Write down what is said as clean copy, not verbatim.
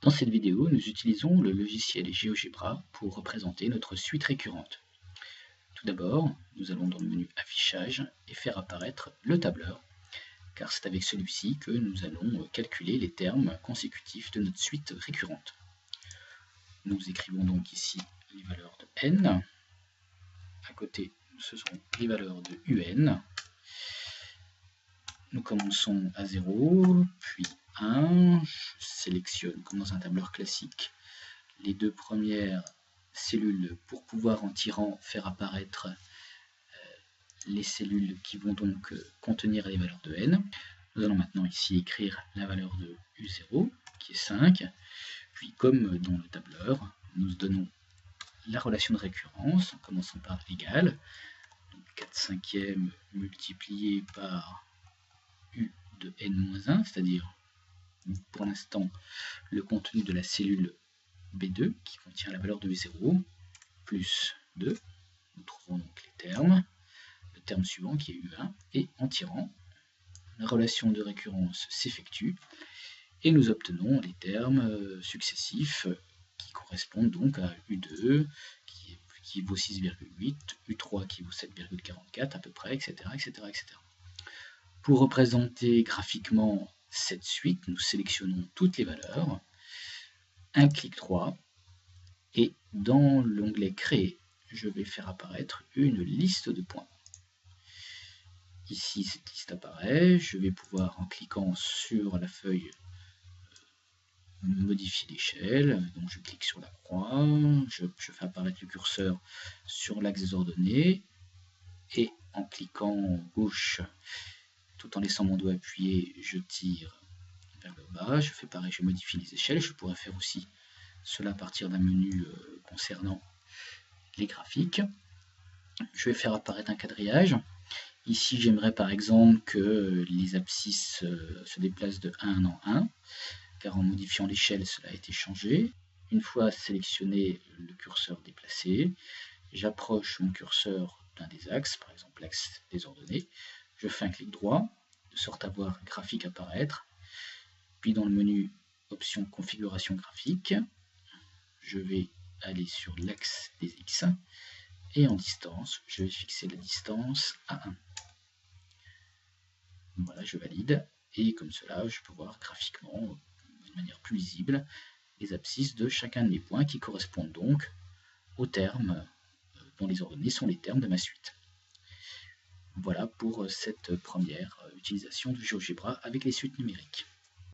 Dans cette vidéo, nous utilisons le logiciel GeoGebra pour représenter notre suite récurrente. Tout d'abord, nous allons dans le menu Affichage et faire apparaître le tableur, car c'est avec celui-ci que nous allons calculer les termes consécutifs de notre suite récurrente. Nous écrivons donc ici les valeurs de n. À côté, ce sont les valeurs de un. Nous commençons à 0, puis 1. Je sélectionne, comme dans un tableur classique, les deux premières cellules pour pouvoir, en tirant, faire apparaître les cellules qui vont donc contenir les valeurs de n. Nous allons maintenant ici écrire la valeur de U0, qui est 5. Puis, comme dans le tableur, nous donnons la relation de récurrence, en commençant par égal. Donc 4 cinquièmes multiplié par U de n-1, c'est-à-dire pour l'instant le contenu de la cellule B2 qui contient la valeur de U0, plus 2, nous trouvons donc les termes, le terme suivant qui est U1, et en tirant, la relation de récurrence s'effectue, et nous obtenons les termes successifs qui correspondent donc à U2, qui vaut 6,8, U3 qui vaut 7,44 à peu près, etc., etc., etc. Pour représenter graphiquement cette suite, nous sélectionnons toutes les valeurs, un clic droit, et dans l'onglet Créer, je vais faire apparaître une liste de points. Ici, cette liste apparaît, je vais pouvoir, en cliquant sur la feuille, modifier l'échelle, donc je clique sur la croix, je fais apparaître le curseur sur l'axe des ordonnées, et en cliquant gauche, tout en laissant mon doigt appuyé, je tire vers le bas, je fais pareil, je modifie les échelles, je pourrais faire aussi cela à partir d'un menu concernant les graphiques. Je vais faire apparaître un quadrillage. Ici, j'aimerais par exemple que les abscisses se déplacent de 1 en 1, car en modifiant l'échelle, cela a été changé. Une fois sélectionné le curseur déplacé, j'approche mon curseur d'un des axes, par exemple l'axe des ordonnées, je fais un clic droit, de sorte à voir graphique apparaître, puis dans le menu option configuration graphique, je vais aller sur l'axe des X, et en distance, je vais fixer la distance à 1. Voilà, je valide, et comme cela, je peux voir graphiquement, de manière plus lisible, les abscisses de chacun de mes points qui correspondent donc aux termes dont les ordonnées sont les termes de ma suite. Voilà pour cette première utilisation du GeoGebra avec les suites numériques.